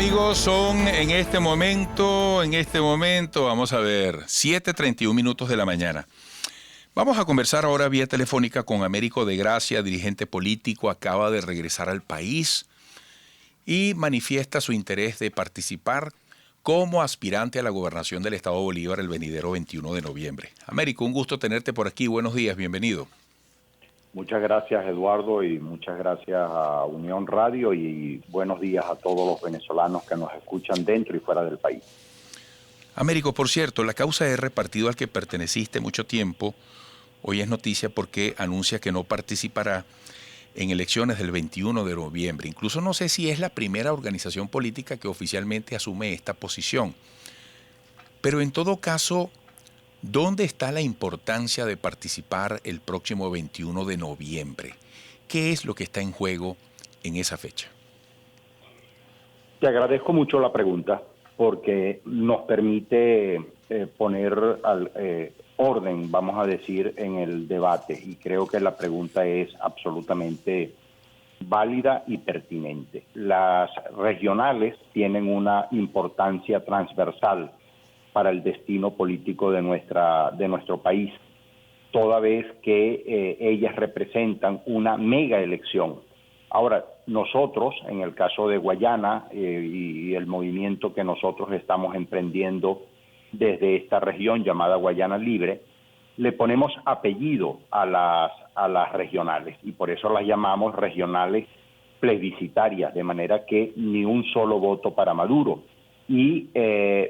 amigos, son en este momento, vamos a ver, 7:31 minutos de la mañana. Vamos a conversar ahora vía telefónica con Américo de Gracia, dirigente político, acaba de regresar al país y manifiesta su interés de participar como aspirante a la gobernación del Estado Bolívar el venidero 21 de noviembre. Américo, un gusto tenerte por aquí, buenos días, bienvenido. Muchas gracias, Eduardo, y muchas gracias a Unión Radio y buenos días a todos los venezolanos que nos escuchan dentro y fuera del país. Américo, por cierto, la causa R, partido al que perteneciste mucho tiempo, hoy es noticia porque anuncia que no participará en elecciones del 21 de noviembre. Incluso no sé si es la primera organización política que oficialmente asume esta posición. Pero en todo caso, ¿dónde está la importancia de participar el próximo 21 de noviembre? ¿Qué es lo que está en juego en esa fecha? Te agradezco mucho la pregunta porque nos permite poner orden, vamos a decir, en el debate, y creo que la pregunta es absolutamente válida y pertinente. Las regionales tienen una importancia transversal para el destino político de nuestro país, toda vez que ellas representan una mega elección. Ahora, nosotros, en el caso de Guayana y el movimiento que nosotros estamos emprendiendo desde esta región llamada Guayana Libre, le ponemos apellido a las regionales y por eso las llamamos regionales plebiscitarias, de manera que ni un solo voto para Maduro, y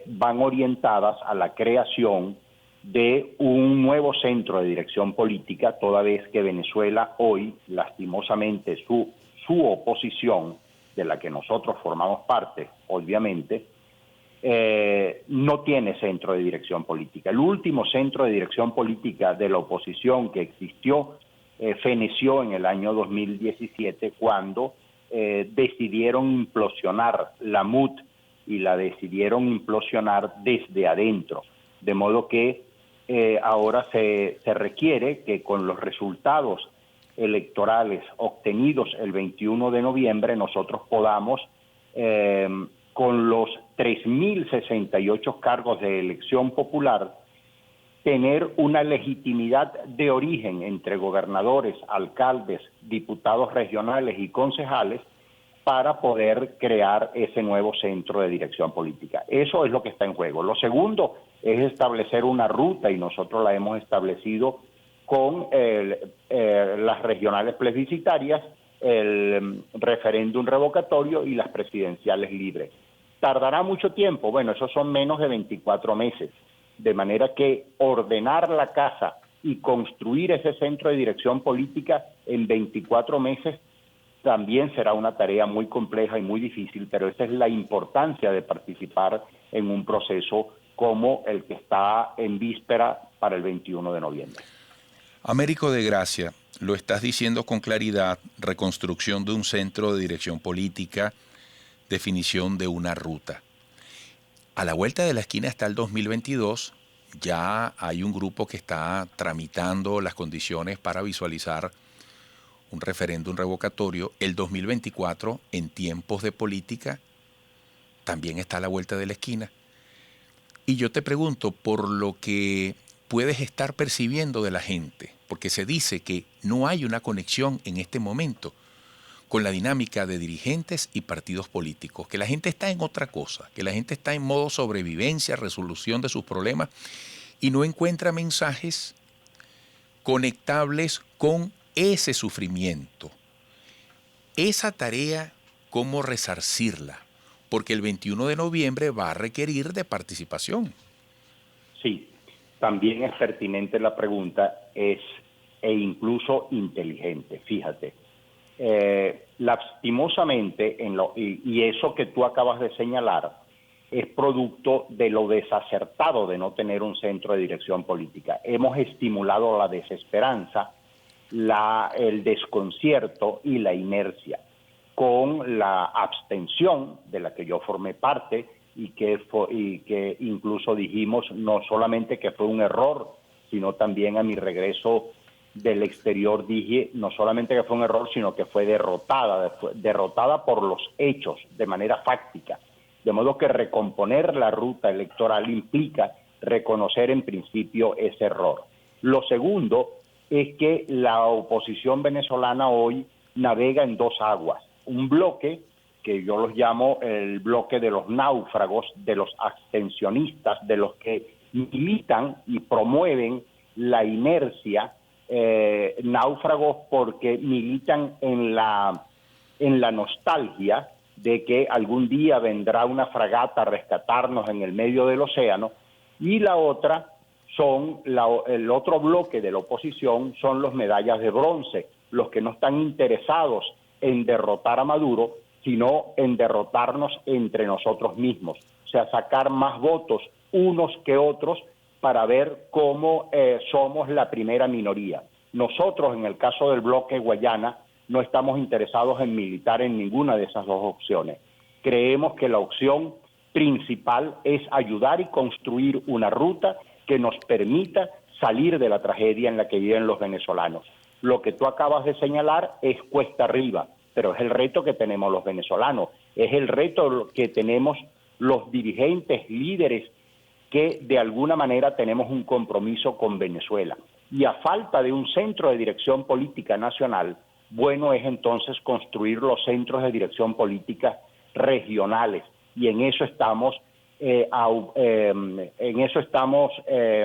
van orientadas a la creación de un nuevo centro de dirección política, toda vez que Venezuela hoy, lastimosamente, su oposición, de la que nosotros formamos parte, obviamente, no tiene centro de dirección política. El último centro de dirección política de la oposición que existió feneció en el año 2017 cuando decidieron implosionar la MUT y la decidieron implosionar desde adentro. De modo que ahora se requiere que con los resultados electorales obtenidos el 21 de noviembre nosotros podamos, con los 3.068 cargos de elección popular, tener una legitimidad de origen entre gobernadores, alcaldes, diputados regionales y concejales para poder crear ese nuevo centro de dirección política. Eso es lo que está en juego. Lo segundo es establecer una ruta, y nosotros la hemos establecido con las regionales plebiscitarias, el referéndum revocatorio y las presidenciales libres. ¿Tardará mucho tiempo? Bueno, esos son menos de 24 meses, de manera que ordenar la casa y construir ese centro de dirección política en 24 meses también será una tarea muy compleja y muy difícil, pero esa es la importancia de participar en un proceso como el que está en víspera para el 21 de noviembre. Américo de Gracia, lo estás diciendo con claridad, reconstrucción de un centro de dirección política, definición de una ruta. A la vuelta de la esquina está el 2022, ya hay un grupo que está tramitando las condiciones para visualizar un referéndum revocatorio. El 2024, en tiempos de política, también está a la vuelta de la esquina. Y yo te pregunto, por lo que puedes estar percibiendo de la gente, porque se dice que no hay una conexión en este momento con la dinámica de dirigentes y partidos políticos, que la gente está en otra cosa, que la gente está en modo sobrevivencia, resolución de sus problemas, y no encuentra mensajes conectables con ese sufrimiento. Esa tarea, ¿cómo resarcirla? Porque el 21 de noviembre va a requerir de participación. Sí, también es pertinente la pregunta, e incluso inteligente, fíjate. Lastimosamente, y eso que tú acabas de señalar, es producto de lo desacertado de no tener un centro de dirección política. Hemos estimulado la desesperanza, el desconcierto y la inercia, con la abstención de la que yo formé parte y que incluso dijimos no solamente que fue un error, sino también a mi regreso del exterior dije no solamente que fue un error, sino que fue derrotada por los hechos de manera fáctica. De modo que recomponer la ruta electoral implica reconocer en principio ese error. Lo segundo es que la oposición venezolana hoy navega en dos aguas. Un bloque, que yo los llamo el bloque de los náufragos, de los abstencionistas, de los que militan y promueven la inercia, náufragos porque militan en la nostalgia de que algún día vendrá una fragata a rescatarnos en el medio del océano, y la otra son el otro bloque de la oposición son los medallas de bronce, los que no están interesados en derrotar a Maduro, sino en derrotarnos entre nosotros mismos, o sea, sacar más votos unos que otros para ver cómo somos la primera minoría. Nosotros, en el caso del bloque Guayana, no estamos interesados en militar en ninguna de esas dos opciones. Creemos que la opción principal es ayudar y construir una ruta que nos permita salir de la tragedia en la que viven los venezolanos. Lo que tú acabas de señalar es cuesta arriba, pero es el reto que tenemos los venezolanos, es el reto que tenemos los dirigentes, líderes, que de alguna manera tenemos un compromiso con Venezuela. Y a falta de un centro de dirección política nacional, bueno es entonces construir los centros de dirección política regionales, y en eso estamos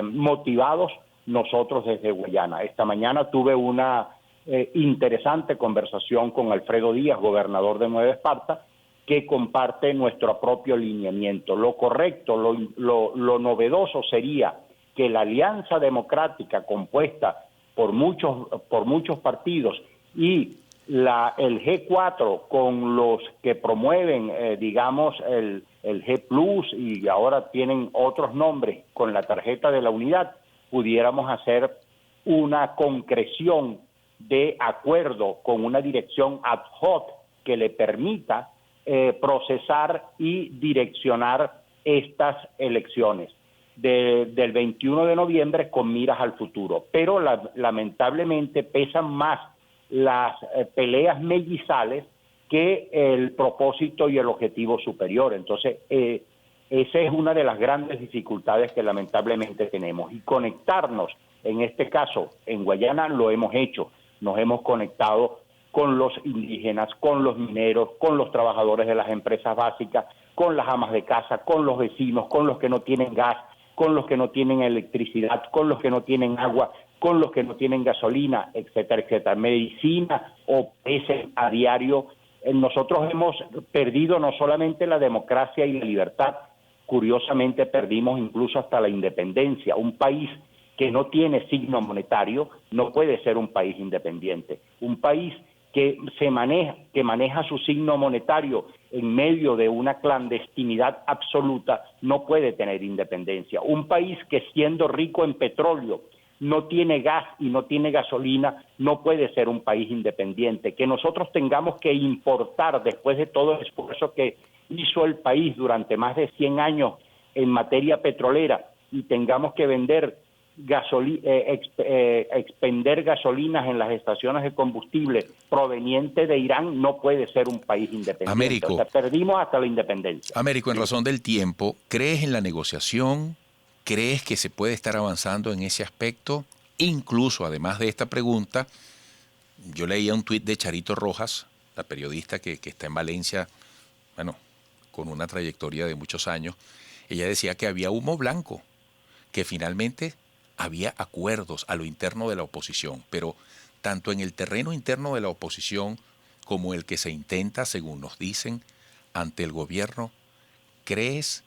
motivados nosotros desde Guayana. Esta mañana tuve una interesante conversación con Alfredo Díaz, gobernador de Nueva Esparta, que comparte nuestro propio lineamiento. Lo correcto, lo novedoso sería que la Alianza Democrática, compuesta por muchos partidos, y el G4 con los que promueven, el G Plus, y ahora tienen otros nombres con la tarjeta de la unidad, pudiéramos hacer una concreción de acuerdo con una dirección ad hoc que le permita procesar y direccionar estas elecciones del 21 de noviembre con miras al futuro. Pero lamentablemente pesan más las peleas mellizales que el propósito y el objetivo superior. Entonces, esa es una de las grandes dificultades que lamentablemente tenemos. Y conectarnos, en este caso, en Guayana lo hemos hecho. Nos hemos conectado con los indígenas, con los mineros, con los trabajadores de las empresas básicas, con las amas de casa, con los vecinos, con los que no tienen gas, con los que no tienen electricidad, con los que no tienen agua, con los que no tienen gasolina, etcétera, etcétera. Medicina o ese a diario. Nosotros hemos perdido no solamente la democracia y la libertad, curiosamente perdimos incluso hasta la independencia. Un país que no tiene signo monetario no puede ser un país independiente. Un país que maneja su signo monetario en medio de una clandestinidad absoluta no puede tener independencia. Un país que, siendo rico en petróleo, no tiene gas y no tiene gasolina, no puede ser un país independiente. Que nosotros tengamos que importar, después de todo el esfuerzo que hizo el país durante más de 100 años en materia petrolera, y tengamos que expender gasolinas en las estaciones de combustible proveniente de Irán, no puede ser un país independiente. Américo, o sea, perdimos hasta la independencia. Américo, en razón del tiempo, ¿crees en la negociación? ¿Crees que se puede estar avanzando en ese aspecto? Incluso, además de esta pregunta, yo leía un tuit de Charito Rojas, la periodista que está en Valencia, bueno, con una trayectoria de muchos años. Ella decía que había humo blanco, que finalmente había acuerdos a lo interno de la oposición, pero tanto en el terreno interno de la oposición como el que se intenta, según nos dicen, ante el gobierno, ¿crees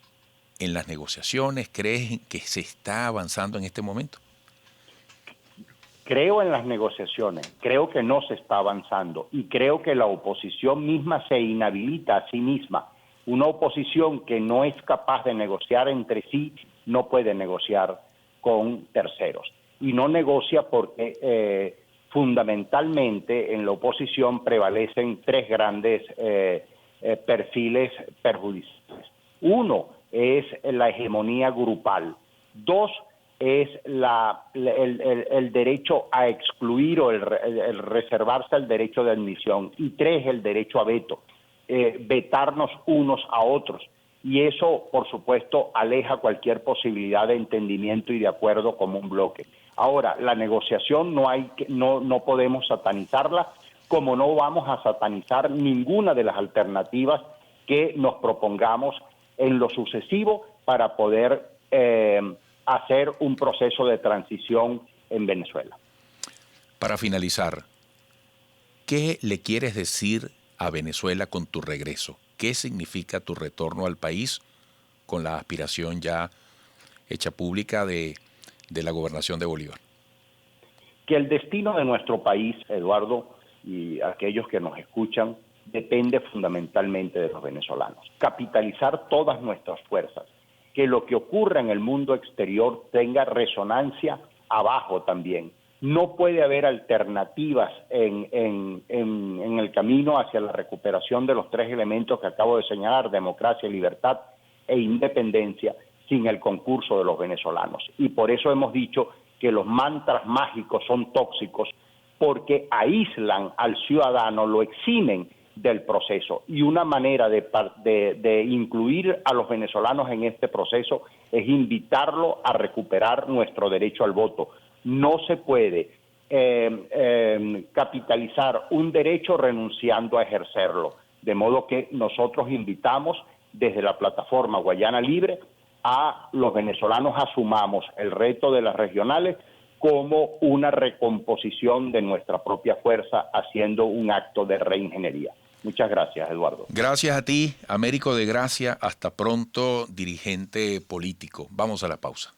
en las negociaciones? ¿Crees que se está avanzando en este momento? Creo en las negociaciones, creo que no se está avanzando, y creo que la oposición misma se inhabilita a sí misma. Una oposición que no es capaz de negociar entre sí no puede negociar con terceros. Y no negocia porque fundamentalmente en la oposición prevalecen tres grandes perfiles perjudiciales. Uno es la hegemonía grupal. Dos es el derecho a excluir o el reservarse el derecho de admisión. Y tres, el derecho a veto, vetarnos unos a otros. y eso, por supuesto, aleja cualquier posibilidad de entendimiento y de acuerdo como un bloque. Ahora, la negociación no podemos satanizarla, como no vamos a satanizar ninguna de las alternativas que nos propongamos en lo sucesivo para poder hacer un proceso de transición en Venezuela. Para finalizar, ¿qué le quieres decir a Venezuela con tu regreso? ¿Qué significa tu retorno al país con la aspiración ya hecha pública de la gobernación de Bolívar? Que el destino de nuestro país, Eduardo, y aquellos que nos escuchan, depende fundamentalmente de los venezolanos. Capitalizar todas nuestras fuerzas, que lo que ocurra en el mundo exterior tenga resonancia abajo también. No puede haber alternativas en el camino hacia la recuperación de los tres elementos que acabo de señalar: democracia, libertad e independencia, sin el concurso de los venezolanos. Y por eso hemos dicho que los mantras mágicos son tóxicos, porque aíslan al ciudadano, lo eximen del proceso. Y una manera de incluir a los venezolanos en este proceso es invitarlo a recuperar nuestro derecho al voto. No se puede capitalizar un derecho renunciando a ejercerlo. De modo que nosotros invitamos desde la plataforma Guayana Libre a los venezolanos asumamos el reto de las regionales como una recomposición de nuestra propia fuerza, haciendo un acto de reingeniería. Muchas gracias, Eduardo. Gracias a ti, Américo de Gracia. Hasta pronto, dirigente político. Vamos a la pausa.